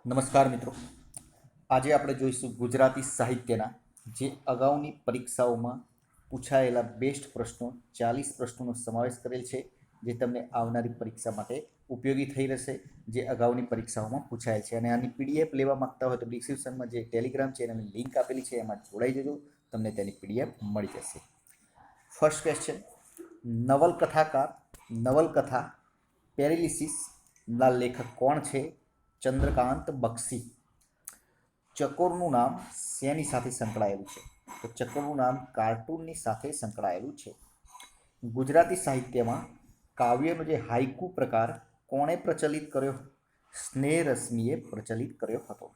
નમસ્કાર મિત્રો, આજે આપણે જોઈશું ગુજરાતી સાહિત્યના જે અગાઉની પરીક્ષાઓમાં પૂછાયેલા બેસ્ટ પ્રશ્નો 40 પ્રશ્નોનો સમાવેશ કરેલ છે, જે તમને આવનારી પરીક્ષા માટે ઉપયોગી થઈ રહેશે, જે અગાઉની પરીક્ષાઓમાં પૂછાય છે. અને આની પીડીએફ લેવા માંગતા હોય તો ડિસ્ક્રિપ્શનમાં જે ટેલિગ્રામ ચેનલની લિંક આપેલી છે એમાં જોડાઈ જજો, તમને તેની પીડીએફ મળી જશે. ફર્સ્ટ ક્વેશ્ચન, નવલકથા પેરેલિસિસના લેખક કોણ છે? ચંદ્રકાંત બક્ષી. ચકોરનું નામ શેની સાથે સંકળાયેલું છે? તો ચકોરનું નામ કાર્ટૂનની સાથે સંકળાયેલું છે. ગુજરાતી સાહિત્યમાં કાવ્યનો જે હાઇકુ પ્રકાર કોણે પ્રચલિત કર્યો? સ્નેહરશ્મિએ પ્રચલિત કર્યો હતો.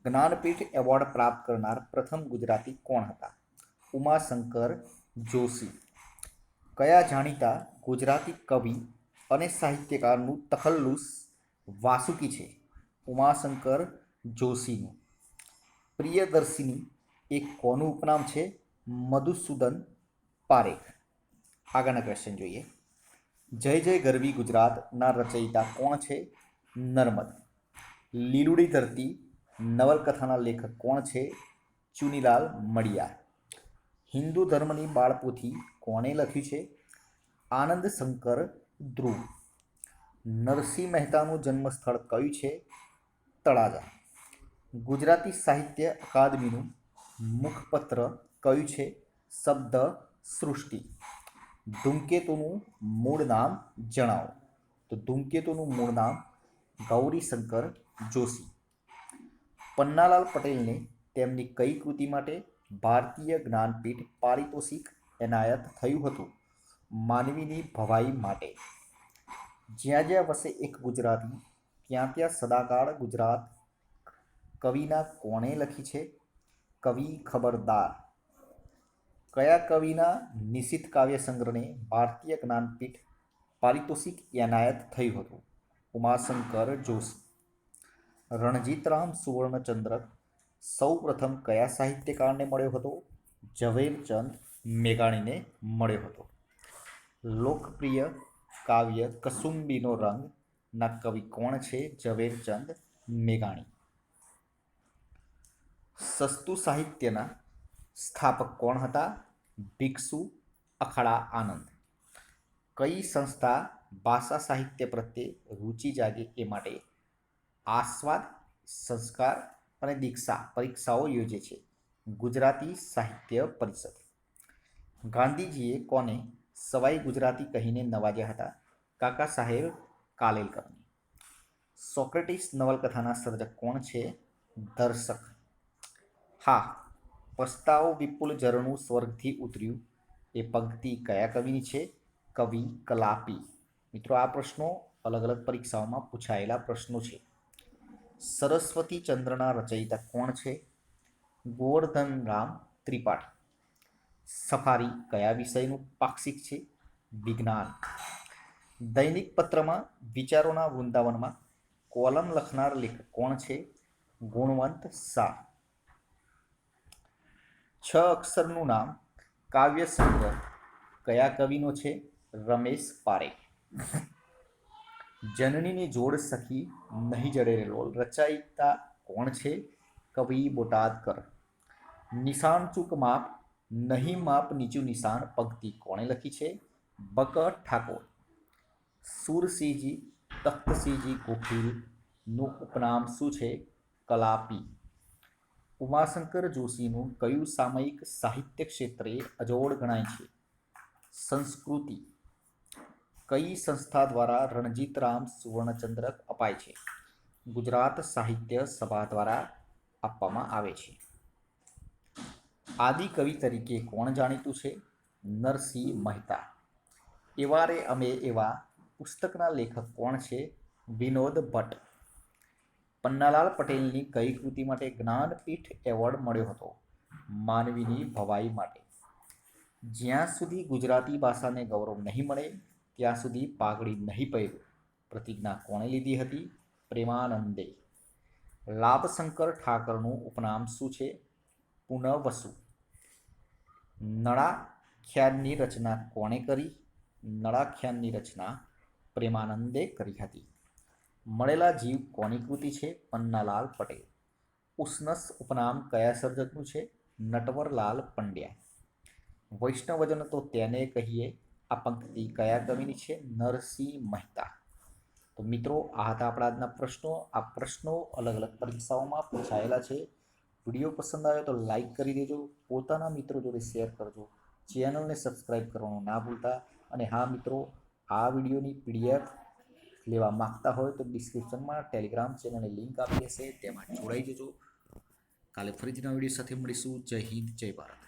જ્ઞાનપીઠ એવોર્ડ પ્રાપ્ત કરનાર પ્રથમ ગુજરાતી કોણ હતા? ઉમાશંકર જોશી. કયા જાણીતા ગુજરાતી કવિ અને સાહિત્યકારનું તખલ્લુસ વાસુકી છે? ઉમાશંકર જોશીનું. પ્રિયદર્શિની એ કોનું ઉપનામ છે? મધુસૂદન પારેખ. આગળના ક્વેશ્ચન જોઈએ. જય જય ગરવી ગુજરાતના રચયિતા કોણ છે? નર્મદ. લીલુડી ધરતી નવલકથાના લેખક કોણ છે? ચુનીલાલ મડિયાર. હિન્દુ ધર્મની બાળપોથી કોણે લખ્યું છે? આનંદ શંકર ધ્રુવ. નરસિંહ મહેતાનું જન્મસ્થળ કયું છે? તળાજા. ગુજરાતી સાહિત્ય અકાદમીનું મુખપત્ર કયું છે? શબ્દ સૃષ્ટિ. ધૂમકેતુનું મૂળ નામ જણાવો. તો ધૂમકેતુનું મૂળ નામ ગૌરીશંકર જોશી. પન્નાલાલ પટેલને તેમની કઈ કૃતિ માટે ભારતીય જ્ઞાનપીઠ પારિતોષિક એનાયત થયું હતું? માનવીની ભવાઈ માટે. જ્યાં જ્યાં વસે એક ગુજરાતી ત્યાં ત્યાં સદાકાળ ગુજરાત કવિના કોણે લખી છે? કવિ ખબરદાર. કયા કવિના નિશિત કાવ્ય સંગ્રહને ભારતીય જ્ઞાનપીઠ પારિતોષિક એનાયત થયું હતું? ઉમાશંકર જોશી. રણજીતરામ સુવર્ણચંદ્રક સૌ પ્રથમ કયા સાહિત્યકારને મળ્યો હતો? ઝવેરચંદ મેઘાણીને મળ્યો હતો. લોકપ્રિય કાવ્ય કસુંબીનો રંગના કવિ કોણ છે? ઝવેરચંદ મેઘાણી. સસ્તું સાહિત્યના સ્થાપક કોણ હતા? ભિક્ષુ અખાડા આનંદ. કઈ સંસ્થા ભાષા સાહિત્ય પ્રત્યે રુચિ જાગે એ માટે આસ્વાદ, સંસ્કાર અને દીક્ષા પરીક્ષાઓ યોજે છે? ગુજરાતી સાહિત્ય પરિષદ. ગાંધીજીએ કોને સવાઈ ગુજરાતી કહીને નવાજ્યા હતા? કાકા સાહેબ કાલેલકરને. સોક્રેટિસ નવલકથાના સર્જક કોણ છે? દર્શક. હા, પસ્તાવો વિપુલ ઝરણું સ્વર્ગથી ઉતર્યું એ પંક્તિ કયા કવિની છે? કવિ કલાપી. મિત્રો, આ પ્રશ્નો અલગ અલગ પરીક્ષાઓમાં પૂછાયેલા પ્રશ્નો છે. સરસ્વતી ચંદ્રના રચયિતા કોણ છે? ગોવર્ધનરામ ત્રિપાઠી. સફારી કયા વિષયનું પાક્ષિક છે? વિજ્ઞાન. દૈનિક પત્રમાં વિચારોના વૃંદાવનમાં કોલમ લખનાર લેખક કોણ છે? ગુણવંત શાહ. 6 અક્ષરનું નામ કાવ્ય સંગ્રહ કયા કવિનો છે? રમેશ પારેખ. જનનીની જોડ સખી નહીં જડે રે લોલ રચયિતા કોણ છે? કવિ બોટાદકર. નિશાન ચૂક માપ નહીં માપ નીચું નિશાન પંક્તિ કોણે લખી છે? બક ઠાકોર. સુરસિંહજી તખ્તસિંહજી ગોખીલનું ઉપનામ શું છે? કલાપી. ઉમાશંકર જોશીનું કયું સામયિક સાહિત્ય ક્ષેત્રે અજોડ ગણાય છે? સંસ્કૃતિ. કઈ સંસ્થા દ્વારા રણજીતરામ સુવર્ણચંદ્રક અપાય છે? ગુજરાત સાહિત્ય સભા દ્વારા આપવામાં આવે છે. આદિકવિ તરીકે કોણ જાણીતું છે? નરસિંહ મહેતા. એવા રે અમે એવા પુસ્તકના લેખક કોણ છે? વિનોદ ભટ્ટ. પન્નાલાલ પટેલની કઈ કૃતિ માટે જ્ઞાનપીઠ એવોર્ડ મળ્યો હતો? માનવીની ભવાઈ માટે. જ્યાં સુધી ગુજરાતી ભાષાને ગૌરવ નહીં મળે ત્યાં સુધી પાઘડી નહીં પહેરું પ્રતિજ્ઞા કોણે લીધી હતી? પ્રેમાનંદે. લાભશંકર ઠાકરનું ઉપનામ શું છે? પુનઃવસુ. નળાખ્યાનની રચના કોણે કરી? નળાખ્યાનની રચના પ્રેમાનંદે કરી હતી. મળેલા જીવ કોની કૃતિ છે? પન્નાલાલ પટેલ. ઉષ્ણસ ઉપનામ કયા સર્જકનું છે? નટવરલાલ પંડ્યા. વૈષ્ણવજન તો તેને કહીએ આ પંક્તિ કયા કવિની છે? નરસિંહ મહેતા. તો મિત્રો આ હતા આપણા આજના પ્રશ્નો. આ પ્રશ્નો અલગ અલગ પરીક્ષાઓમાં પૂછાયેલા છે. વિડીયો પસંદ આવે તો લાઈક કરી દેજો, પોતાના મિત્રો જોડે શેર કરજો, ચેનલને સબસ્ક્રાઈબ કરવાનું ના ભૂલતા. અને હા મિત્રો, આ વિડીયોની પીડીએફ લેવા માંગતા હોય તો ડિસ્ક્રિપ્શનમાં ટેલિગ્રામ ચેનલની લિંક આપી હશે, તેમાં જોડાઈ જજો. કાલે ફરીથી નવા વિડીયો સાથે મળીશું. જય હિન્દ, જય ભારત.